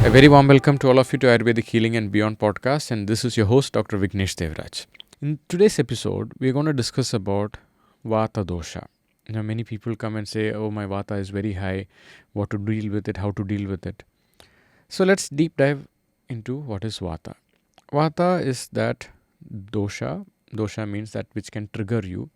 A very warm welcome to all of you to Ayurvedic Healing and Beyond podcast, and this is your host Dr. Vignesh Devraj. In today's episode, we're going to discuss about Vata dosha. Many people come and say, "Oh, my Vata is very high. What to deal with it? How to deal with it?" So let's deep dive into what is Vata. Vata is that dosha. Dosha means that which can trigger you,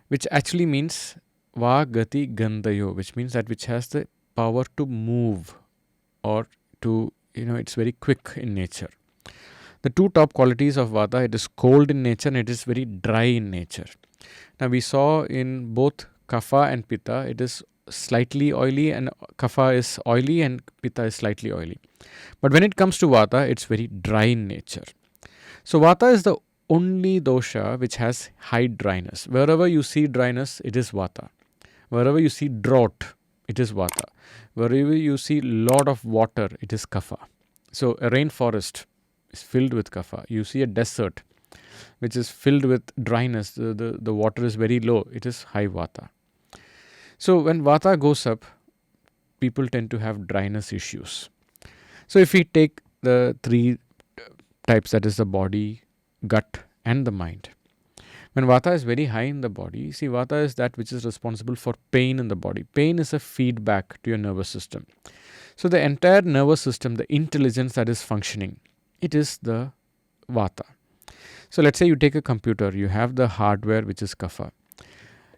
which actually means Va Gati Gandayo, which means that which has the power to move or to, it's very quick in nature. The two top qualities of Vata, it is cold in nature and it is very dry in nature. Now we saw in both Kapha and Pitta, it is slightly oily, and Kapha is oily and Pitta is slightly oily. But when it comes to Vata, it's very dry in nature. So Vata is the only dosha which has high dryness. Wherever you see dryness, it is Vata. Wherever you see drought, it is Vata. Wherever you see lot of water, it is Kapha. So a rainforest is filled with Kapha. You see a desert which is filled with dryness, the water is very low, it is high Vata. So when Vata goes up, people tend to have dryness issues. So if we take the three types, that is the body, gut and the mind. When Vata is very high in the body, see, Vata is that which is responsible for pain in the body. Pain is a feedback to your nervous system. So the entire nervous system, the intelligence that is functioning, it is the Vata. So let's say you take a computer, you have the hardware which is Kapha.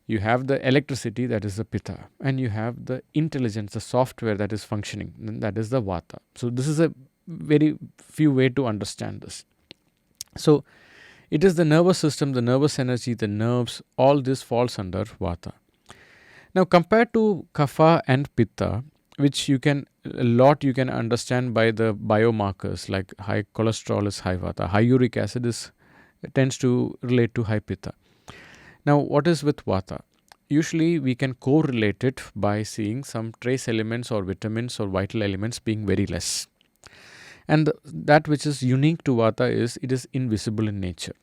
You have the electricity, that is the Pitta. And you have the intelligence, the software that is functioning, that is the Vata. So this is a very few way to understand this. So it is the nervous system, the nervous energy, the nerves, all this falls under Vata. Now compared to Kapha and Pitta, which you can understand by the biomarkers, like high cholesterol is high Vata, high uric acid tends to relate to high Pitta. Now what is with Vata? Usually we can correlate it by seeing some trace elements or vitamins or vital elements being very less. And that which is unique to Vata is it is invisible in nature.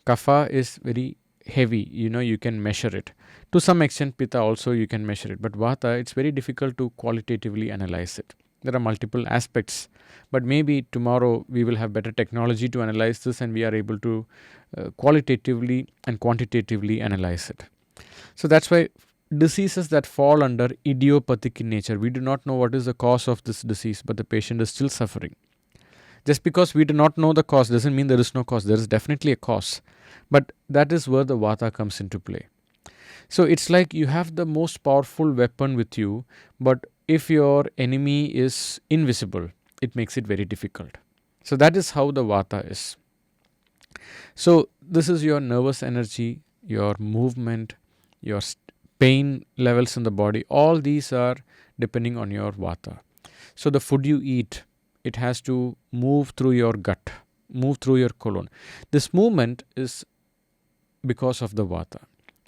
Kapha is very heavy, you can measure it. To some extent, Pitta also you can measure it. But Vata, it's very difficult to qualitatively analyze it. There are multiple aspects. But maybe tomorrow we will have better technology to analyze this and we are able to qualitatively and quantitatively analyze it. So that's why diseases that fall under idiopathic in nature, we do not know what is the cause of this disease, but the patient is still suffering. Just because we do not know the cause doesn't mean there is no cause. There is definitely a cause. But that is where the Vata comes into play. So it's like you have the most powerful weapon with you, but if your enemy is invisible, it makes it very difficult. So that is how the Vata is. So this is your nervous energy, your movement, your pain levels in the body. All these are depending on your Vata. So the food you eat, it has to move through your gut, move through your colon. This movement is because of the Vata.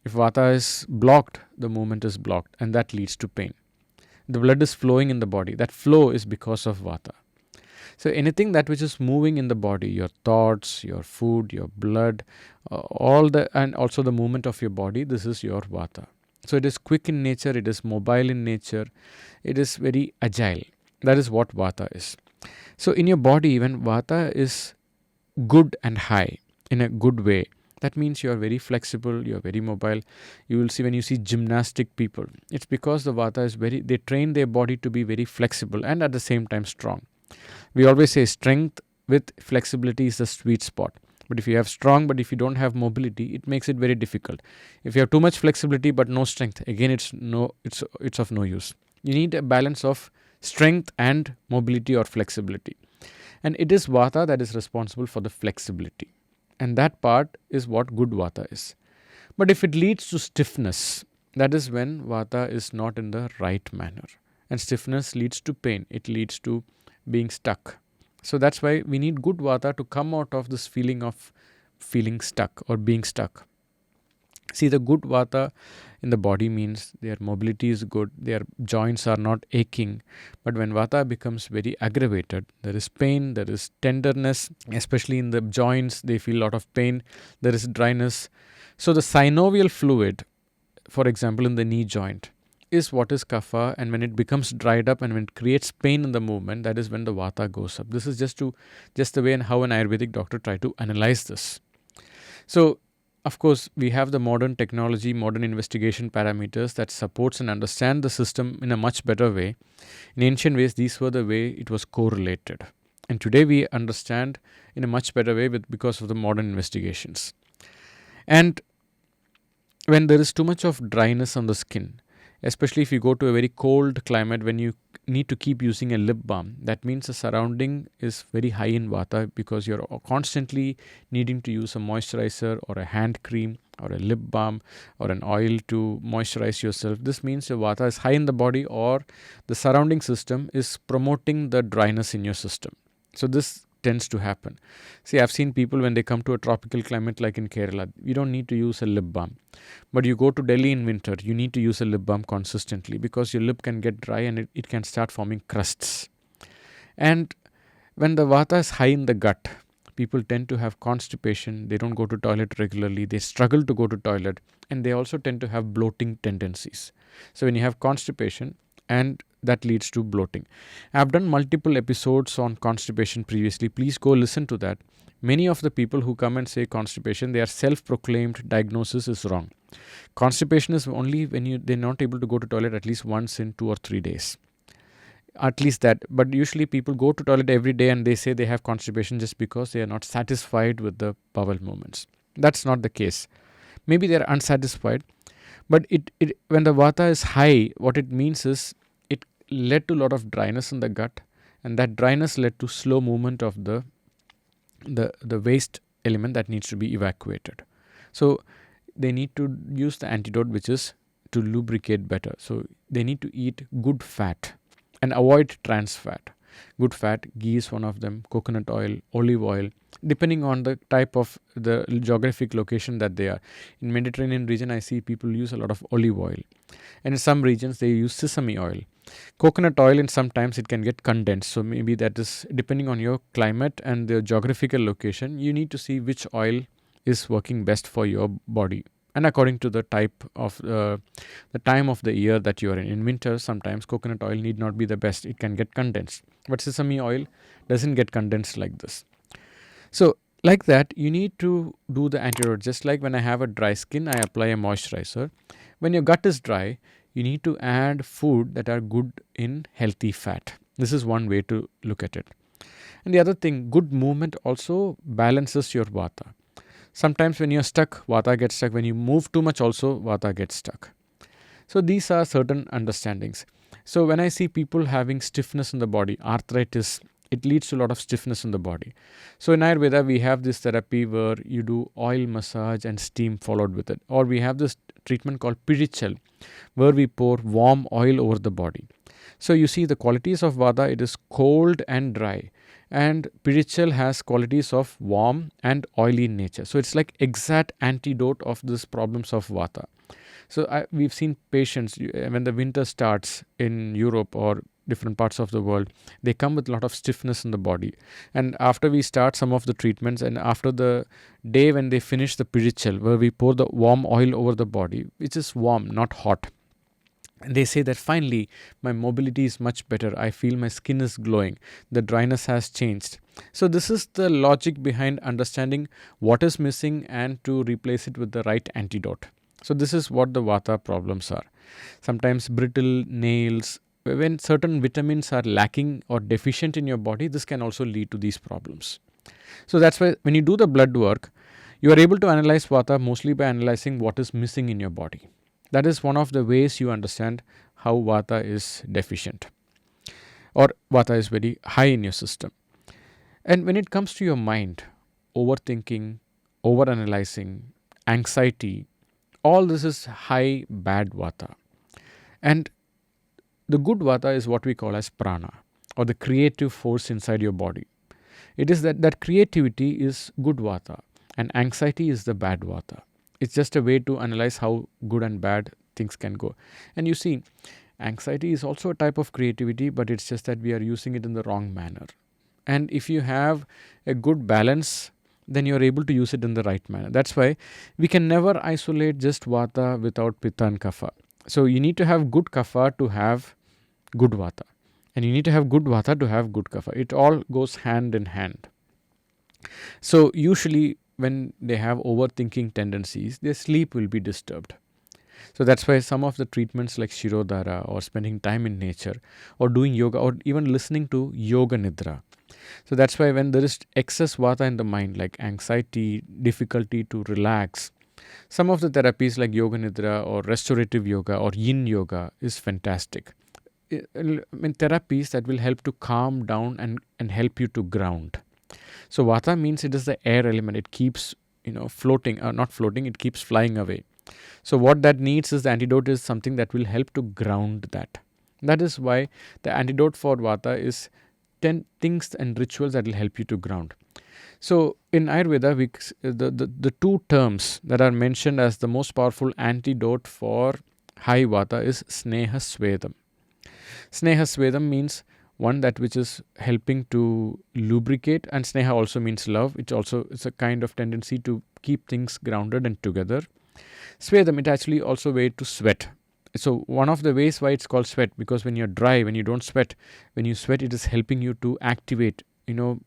If Vata is blocked, the movement is blocked and that leads to pain. The blood is flowing in the body. That flow is because of Vata. So anything that which is moving in the body, your thoughts, your food, your blood, and also the movement of your body, this is your Vata. So it is quick in nature, it is mobile in nature, it is very agile. That is what Vata is. So in your body, when Vata is good and high in a good way, that means you are very flexible, you are very mobile. You will see when you see gymnastic people, it's because the Vata is they train their body to be very flexible and at the same time strong. We always say strength with flexibility is the sweet spot. But if you have strong, but if you don't have mobility, it makes it very difficult. If you have too much flexibility but no strength, again it's of no use. You need a balance of strength and mobility or flexibility. And it is Vata that is responsible for the flexibility. And that part is what good Vata is. But if it leads to stiffness, that is when Vata is not in the right manner. And stiffness leads to pain. It leads to being stuck. So that's why we need good Vata to come out of this feeling of feeling stuck or being stuck. See, the good Vata in the body means their mobility is good, their joints are not aching. But when Vata becomes very aggravated, there is pain, there is tenderness, especially in the joints, they feel a lot of pain, there is dryness. So the synovial fluid, for example, in the knee joint, is what is kapha, and when it becomes dried up and when it creates pain in the movement, that is when the vata goes up. This is just the way and how an Ayurvedic doctor try to analyze this. So, of course, we have the modern technology, modern investigation parameters that supports and understand the system in a much better way. In ancient ways, these were the way it was correlated. And today we understand in a much better way because of the modern investigations. And when there is too much of dryness on the skin, especially if you go to a very cold climate when you need to keep using a lip balm, that means the surrounding is very high in vata because you're constantly needing to use a moisturizer or a hand cream or a lip balm or an oil to moisturize yourself. This means your vata is high in the body, or the surrounding system is promoting the dryness in your system. So this tends to happen. See, I've seen people when they come to a tropical climate like in Kerala, you don't need to use a lip balm. But you go to Delhi in winter, you need to use a lip balm consistently because your lip can get dry and it can start forming crusts. And when the vata is high in the gut, people tend to have constipation, they don't go to toilet regularly, they struggle to go to toilet, and they also tend to have bloating tendencies. So when you have constipation, and that leads to bloating. I've done multiple episodes on constipation previously. Please go listen to that. Many of the people who come and say constipation, their self-proclaimed diagnosis is wrong. Constipation is only when they're not able to go to toilet at least once in 2 or 3 days. At least that. But usually people go to toilet every day and they say they have constipation just because they are not satisfied with the bowel movements. That's not the case. Maybe they are unsatisfied. But when the vata is high, what it means is it led to a lot of dryness in the gut, and that dryness led to slow movement of the waste element that needs to be evacuated. So they need to use the antidote, which is to lubricate better. So they need to eat good fat and avoid trans fat. Good fat, ghee is one of them, coconut oil, olive oil, depending on the type of the geographic location that they are. In Mediterranean region, I see people use a lot of olive oil. And in some regions, they use sesame oil. Coconut oil, and sometimes it can get condensed. So maybe that is depending on your climate and the geographical location, you need to see which oil is working best for your body. And according to the type of the time of the year that you are in. In winter, sometimes coconut oil need not be the best. It can get condensed. But sesame oil doesn't get condensed like this. So like that, you need to do the antidote. Just like when I have a dry skin, I apply a moisturizer. When your gut is dry, you need to add food that are good in healthy fat. This is one way to look at it. And the other thing, good movement also balances your vata. Sometimes when you're stuck, vata gets stuck. When you move too much also, vata gets stuck. So these are certain understandings. So when I see people having stiffness in the body, arthritis, it leads to a lot of stiffness in the body. So in Ayurveda, we have this therapy where you do oil massage and steam followed with it. Or we have this treatment called pirichal, where we pour warm oil over the body. So you see the qualities of vata, it is cold and dry. And pirichal has qualities of warm and oily in nature. So it's like exact antidote of these problems of vata. So we've seen patients, when the winter starts in Europe or different parts of the world, they come with a lot of stiffness in the body. And after we start some of the treatments, and after the day when they finish the pirichal, where we pour the warm oil over the body, which is warm, not hot. And they say that finally my mobility is much better. I feel my skin is glowing. The dryness has changed. So this is the logic behind understanding what is missing and to replace it with the right antidote. So this is what the vata problems are. Sometimes brittle nails, when certain vitamins are lacking or deficient in your body, this can also lead to these problems. So that's why when you do the blood work, you are able to analyze vata mostly by analyzing what is missing in your body. That is one of the ways you understand how vata is deficient or vata is very high in your system. And when it comes to your mind, overthinking, overanalyzing, anxiety, all this is high bad vata. And the good vata is what we call as prana, or the creative force inside your body. It is that creativity is good vata and anxiety is the bad vata. It's just a way to analyze how good and bad things can go. And you see, anxiety is also a type of creativity, but it's just that we are using it in the wrong manner. And if you have a good balance, then you're able to use it in the right manner. That's why we can never isolate just vata without pitta and kapha. So you need to have good kapha to have good vata, and you need to have good vata to have good kapha. It all goes hand in hand. So usually when they have overthinking tendencies, their sleep will be disturbed. So that's why some of the treatments like Shirodhara or spending time in nature or doing yoga or even listening to yoga nidra. So that's why when there is excess vata in the mind, like anxiety, difficulty to relax, some of the therapies like yoga nidra or restorative yoga or yin yoga is fantastic. Therapies that will help to calm down and help you to ground. So vata means it is the air element. It keeps floating, not floating. It keeps flying away. So what that needs is the antidote is something that will help to ground that. That is why the antidote for vata is 10 things and rituals that will help you to ground. So in Ayurveda, the two terms that are mentioned as the most powerful antidote for high vata is sneha svedam. Sneha svedam means one that which is helping to lubricate, and sneha also means love. It's a kind of tendency to keep things grounded and together. Svedam, it actually also way to sweat. So one of the ways why it's called sweat, because when you're dry, when you don't sweat, when you sweat, it is helping you to activate,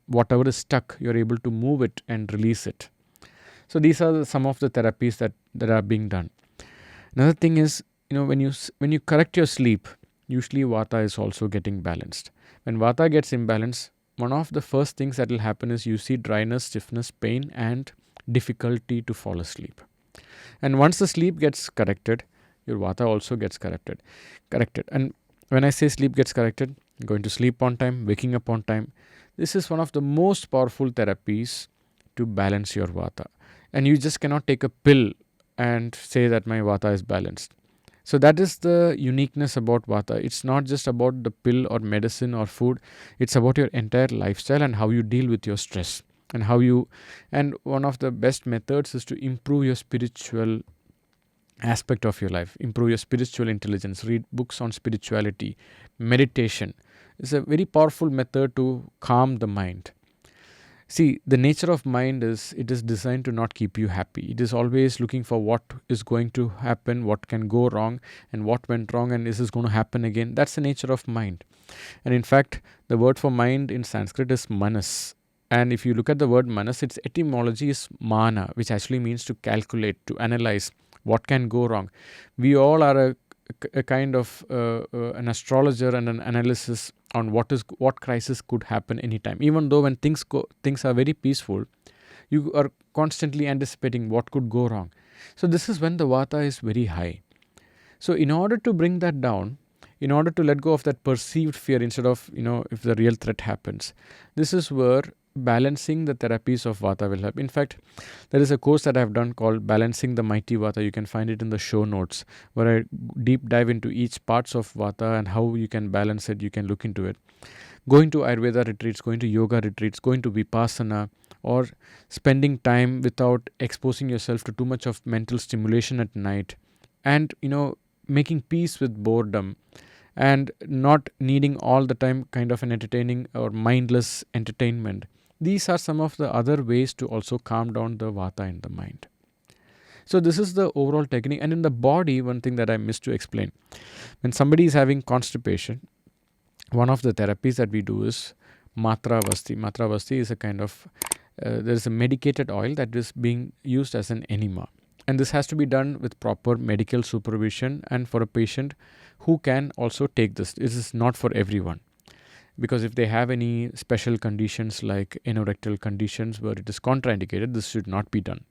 whatever is stuck, you're able to move it and release it. So these are some of the therapies that are being done. Another thing is, when you correct your sleep, usually vata is also getting balanced. When vata gets imbalanced, one of the first things that will happen is you see dryness, stiffness, pain, and difficulty to fall asleep. And once the sleep gets corrected, your vata also gets corrected. And when I say sleep gets corrected, going to sleep on time, waking up on time, this is one of the most powerful therapies to balance your vata. And you just cannot take a pill and say that my vata is balanced. So that is the uniqueness about vata. It's not just about the pill or medicine or food. It's about your entire lifestyle and how you deal with your stress and one of the best methods is to improve your spiritual aspect of your life, improve your spiritual intelligence, read books on spirituality, meditation. It's a very powerful method to calm the mind. See, the nature of mind is it is designed to not keep you happy. It is always looking for what is going to happen, what can go wrong, and what went wrong, and is this going to happen again. That's the nature of mind. And in fact, the word for mind in Sanskrit is manas. And if you look at the word manas, its etymology is mana, which actually means to calculate, to analyze what can go wrong. We all are a kind of an astrologer and an analysis on what crisis could happen anytime. Even though when things are very peaceful, you are constantly anticipating what could go wrong. So this is when the vata is very high. So in order to bring that down, in order to let go of that perceived fear instead of, if the real threat happens, this is where balancing the therapies of vata will help. In fact, there is a course that I have done called Balancing the Mighty Vata. You can find it in the show notes where I deep dive into each parts of vata and how you can balance it. You can look into it. Going to Ayurveda retreats, going to yoga retreats, going to Vipassana, or spending time without exposing yourself to too much of mental stimulation at night, and making peace with boredom and not needing all the time kind of an entertaining or mindless entertainment. These are some of the other ways to also calm down the vata in the mind. So this is the overall technique. And in the body, one thing that I missed to explain, when somebody is having constipation, one of the therapies that we do is Matra Vasti. Matra Vasti is a kind of, there is a medicated oil that is being used as an enema. And this has to be done with proper medical supervision and for a patient who can also take this. This is not for everyone. Because if they have any special conditions like anorectal conditions where it is contraindicated, this should not be done.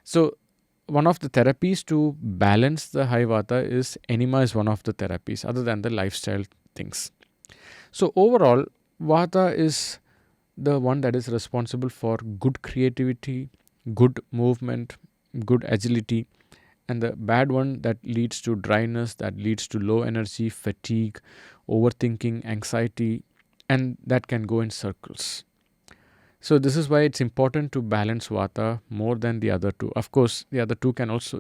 So one of the therapies to balance the high vata is enema is one of the therapies other than the lifestyle things. So overall, vata is the one that is responsible for good creativity, good movement, good agility, and the bad one that leads to dryness, that leads to low energy, fatigue, overthinking, anxiety, and that can go in circles. So this is why it's important to balance vata more than the other two. Of course, the other two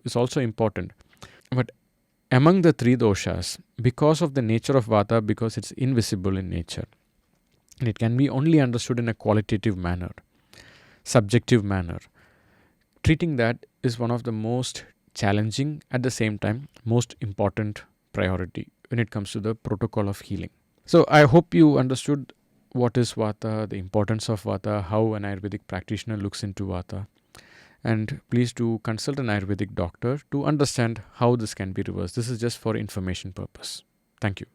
is also important. But among the three doshas, because of the nature of vata, because it's invisible in nature, and it can be only understood in a qualitative manner, subjective manner, treating that is one of the most challenging, at the same time, most important priority when it comes to the protocol of healing. So I hope you understood what is Vata, the importance of Vata, how an Ayurvedic practitioner looks into Vata. And please do consult an Ayurvedic doctor to understand how this can be reversed. This is just for information purpose. Thank you.